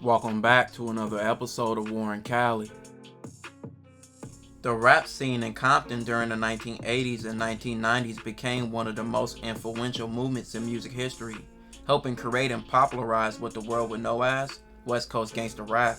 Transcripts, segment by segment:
Welcome back to another episode of Warren Cali. The rap scene in Compton during the 1980s and 1990s became one of the most influential movements in music history, helping create and popularize what the world would know as West Coast gangsta rap.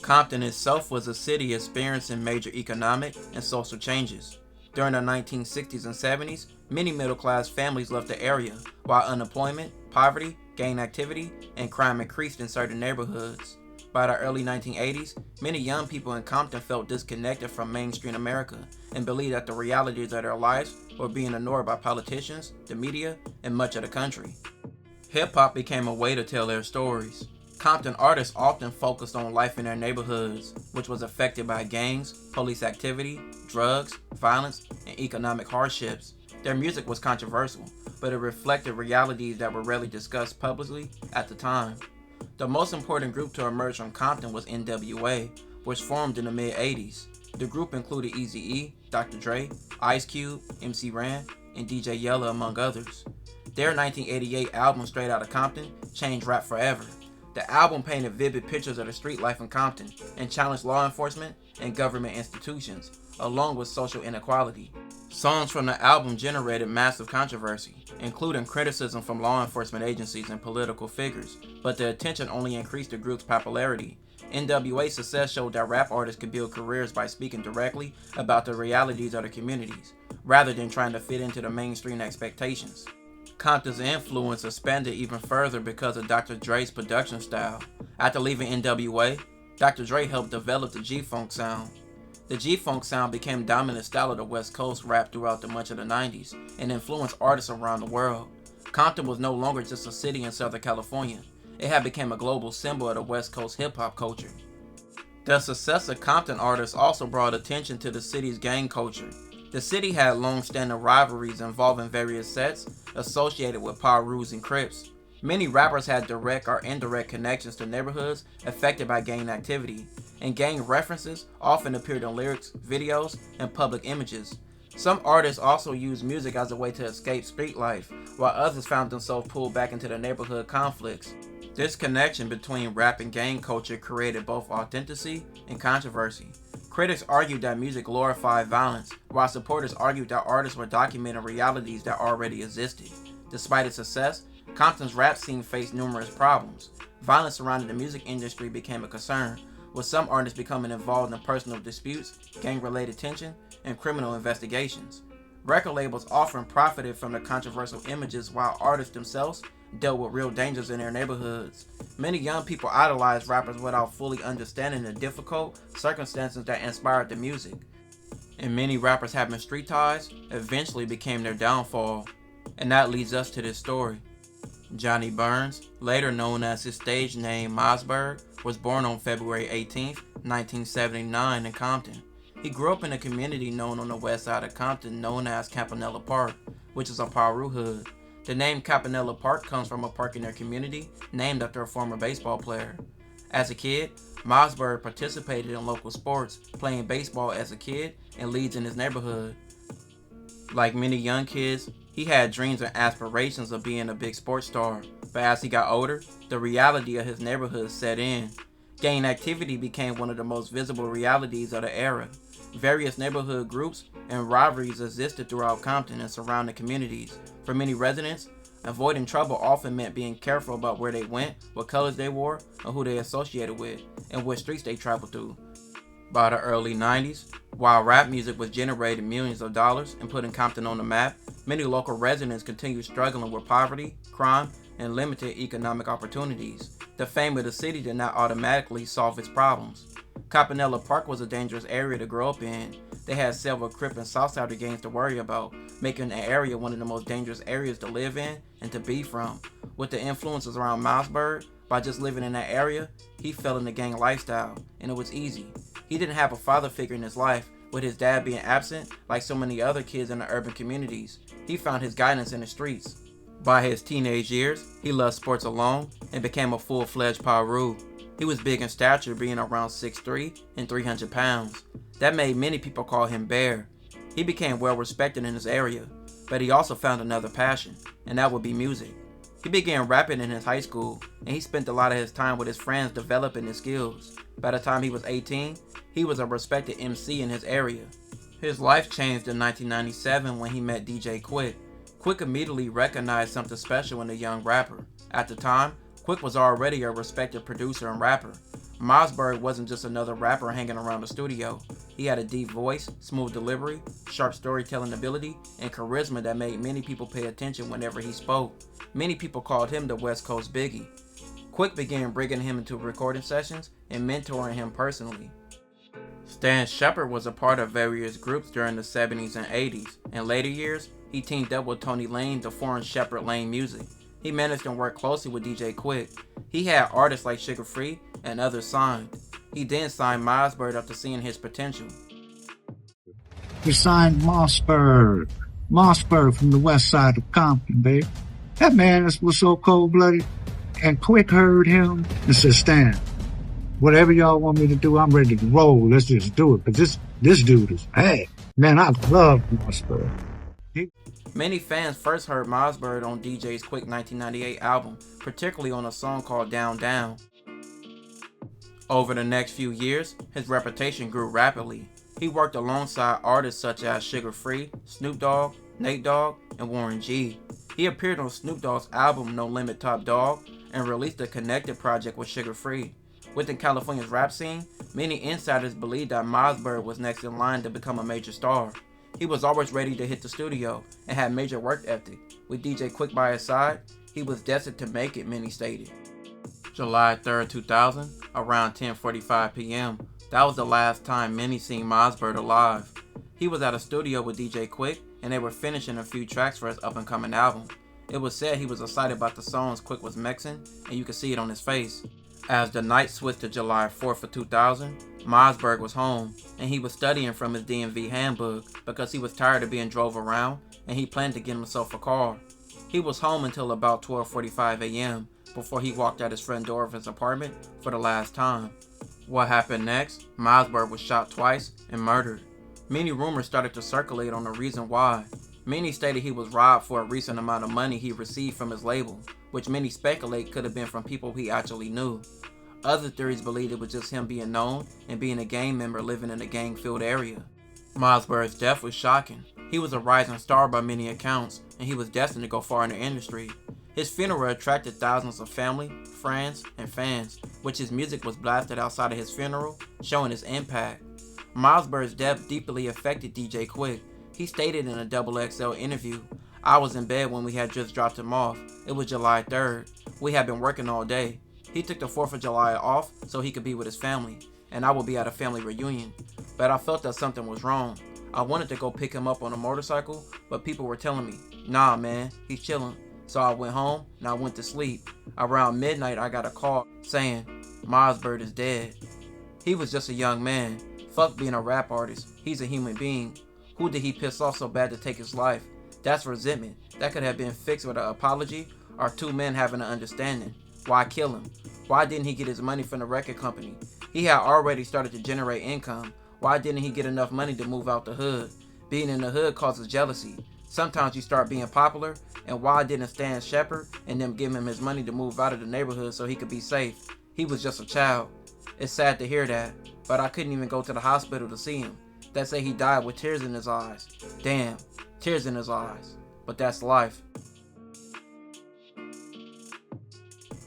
Compton itself was a city experiencing major economic and social changes. During the 1960s and 70s, many middle-class families left the area, while unemployment, poverty, gang activity, and crime increased in certain neighborhoods. By the early 1980s, many young people in Compton felt disconnected from mainstream America and believed that the realities of their lives were being ignored by politicians, the media, and much of the country. Hip-hop became a way to tell their stories. Compton artists often focused on life in their neighborhoods, which was affected by gangs, police activity, drugs, violence, and economic hardships. Their music was controversial, but it reflected realities that were rarely discussed publicly at the time. The most important group to emerge from Compton was NWA, which formed in the mid-80s. The group included Eazy-E, Dr. Dre, Ice Cube, MC Ren, and DJ Yella, among others. Their 1988 album Straight Outta Compton changed rap forever. The album painted vivid pictures of the street life in Compton and challenged law enforcement and government institutions, along with social inequality. Songs from the album generated massive controversy, including criticism from law enforcement agencies and political figures, but the attention only increased the group's popularity. NWA's success showed that rap artists could build careers by speaking directly about the realities of their communities, rather than trying to fit into the mainstream expectations. Compton's influence expanded even further because of Dr. Dre's production style. After leaving NWA, Dr. Dre helped develop the G-Funk sound. The G-Funk sound became the dominant style of the West Coast rap throughout much of the 90s and influenced artists around the world. Compton was no longer just a city in Southern California. It had become a global symbol of the West Coast hip-hop culture. The success of Compton artists also brought attention to the city's gang culture. The city had long-standing rivalries involving various sets associated with Pirus and Crips. Many rappers had direct or indirect connections to neighborhoods affected by gang activity, and gang references often appeared in lyrics, videos, and public images. Some artists also used music as a way to escape street life, while others found themselves pulled back into the neighborhood conflicts. This connection between rap and gang culture created both authenticity and controversy. Critics argued that music glorified violence, while supporters argued that artists were documenting realities that already existed. Despite its success, Compton's rap scene faced numerous problems. Violence surrounding the music industry became a concern, with some artists becoming involved in personal disputes, gang-related tension, and criminal investigations. Record labels often profited from the controversial images, while artists themselves dealt with real dangers in their neighborhoods. Many young people idolized rappers without fully understanding the difficult circumstances that inspired the music. And many rappers having street ties eventually became their downfall. And that leads us to this story. Johnny Burns, later known as his stage name Mausberg, was born on February 18, 1979 in Compton. He grew up in a community known on the west side of Compton known as Campanella Park, which is a Piru hood. The name Campanella Park comes from a park in their community named after a former baseball player. As a kid, Mausberg participated in local sports, playing baseball as a kid in leagues in his neighborhood. Like many young kids, he had dreams and aspirations of being a big sports star, but as he got older, the reality of his neighborhood set in. Gang activity became one of the most visible realities of the era. Various neighborhood groups and rivalries existed throughout Compton and surrounding communities. For many residents, avoiding trouble often meant being careful about where they went, what colors they wore, or who they associated with, and what streets they traveled through. By the early 90s, while rap music was generating millions of dollars and putting Compton on the map, many local residents continued struggling with poverty, crime, and limited economic opportunities. The fame of the city did not automatically solve its problems. Campanella Park was a dangerous area to grow up in. They had several Crip and Southsider gangs to worry about, making the area one of the most dangerous areas to live in and to be from. With the influences around Mausberg, by just living in that area, he fell in the gang lifestyle, and it was easy. He didn't have a father figure in his life, with his dad being absent like so many other kids in the urban communities. He found his guidance in the streets. By his teenage years, he loved sports alone and became a full-fledged Piru. He was big in stature, being around 6'3" and 300 pounds. That made many people call him Bear. He became well respected in his area, but he also found another passion, and that would be music. He began rapping in his high school, and he spent a lot of his time with his friends developing his skills. By the time he was 18, he was a respected MC in his area. His life changed in 1997 when he met DJ Quik. Quik immediately recognized something special in the young rapper. At the time, Quik was already a respected producer and rapper. Mausberg wasn't just another rapper hanging around the studio. He had a deep voice, smooth delivery, sharp storytelling ability, and charisma that made many people pay attention whenever he spoke. Many people called him the West Coast Biggie. Quik began bringing him into recording sessions and mentoring him personally. Stan Shepard was a part of various groups during the 70s and 80s. In later years, he teamed up with Tony Lane to form Shepard Lane Music. He managed to work closely with DJ Quik. He had artists like Sugar Free and others signed. He then signed Mausberg after seeing his potential. We signed Mausberg. Mausberg from the west side of Compton, babe. That man was so cold-blooded. And Quik heard him and said, Stan, whatever y'all want me to do, I'm ready to roll. Let's just do it. Because this dude is, hey, man, I love Mausberg. Many fans first heard Mausberg on DJ's Quik 1998 album, particularly on a song called Down Down. Over the next few years, his reputation grew rapidly. He worked alongside artists such as Sugar Free, Snoop Dogg, Nate Dogg, and Warren G. He appeared on Snoop Dogg's album No Limit Top Dog and released a connected project with Sugar Free. Within California's rap scene, many insiders believed that Mausberg was next in line to become a major star. He was always ready to hit the studio and had major work ethic. With DJ Quik by his side, he was destined to make it, many stated. July 3rd, 2000, around 10:45 p.m., that was the last time many seen Mausberg alive. He was at a studio with DJ Quik, and they were finishing a few tracks for his up-and-coming album. It was said he was excited about the songs Quik was mixing, and you could see it on his face. As the night switched to July 4th of 2000, Mausberg was home, and he was studying from his DMV handbook because he was tired of being drove around, and he planned to get himself a car. He was home until about 12:45 a.m. before he walked out his front door of his apartment for the last time. What happened next? Mausberg was shot twice and murdered. Many rumors started to circulate on the reason why. Many stated he was robbed for a recent amount of money he received from his label, which many speculate could have been from people he actually knew. Other theories believed it was just him being known and being a gang member living in a gang-filled area. Mausberg's death was shocking. He was a rising star by many accounts, and he was destined to go far in the industry. His funeral attracted thousands of family, friends, and fans, which his music was blasted outside of his funeral, showing his impact. Mausberg's death deeply affected DJ Quik. He stated in a XXL interview, "I was in bed when we had just dropped him off. It was July 3rd. We had been working all day. He took the 4th of July off so he could be with his family, and I would be at a family reunion. But I felt that something was wrong. I wanted to go pick him up on a motorcycle, but people were telling me, nah man, he's chilling. So I went home and I went to sleep. Around midnight I got a call saying, Mausberg is dead. He was just a young man. Fuck being a rap artist. He's a human being. Who did he piss off so bad to take his life? That's resentment. That could have been fixed with an apology or two men having an understanding. Why kill him? Why didn't he get his money from the record company? He had already started to generate income. Why didn't he get enough money to move out the hood? Being in the hood causes jealousy. Sometimes you start being popular, and why didn't Stan Shepard and them give him his money to move out of the neighborhood so he could be safe? He was just a child. It's sad to hear that, but I couldn't even go to the hospital to see him. They say he died with tears in his eyes. Damn, tears in his eyes. But that's life.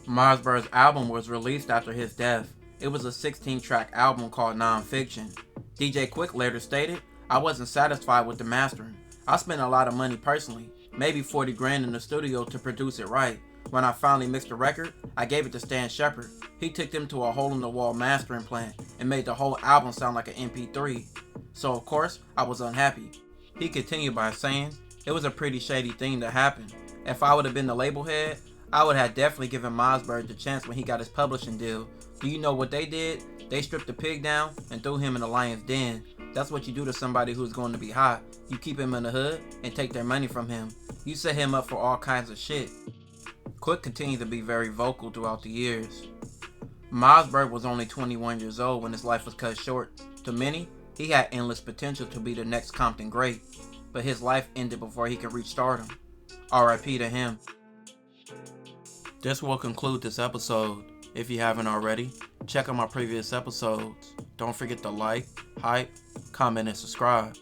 Mausberg's album was released after his death. It was a 16-track album called Nonfiction. DJ Quik later stated, I wasn't satisfied with the mastering. I spent a lot of money personally, maybe 40 grand in the studio to produce it right. When I finally mixed the record, I gave it to Stan Shepard. He took them to a hole-in-the-wall mastering plant and made the whole album sound like an MP3. So of course, I was unhappy. He continued by saying, it was a pretty shady thing to happen. If I would have been the label head, I would have definitely given Mausberg the chance when he got his publishing deal. Do you know what they did? They stripped the pig down and threw him in the lion's den. That's what you do to somebody who's going to be hot. You keep him in the hood and take their money from him. You set him up for all kinds of shit. Quik continued to be very vocal throughout the years. Mausberg was only 21 years old when his life was cut short. To many, he had endless potential to be the next Compton great, but his life ended before he could reach stardom. R.I.P. to him. This will conclude this episode. If you haven't already, check out my previous episodes. Don't forget to like, hype, comment, and subscribe.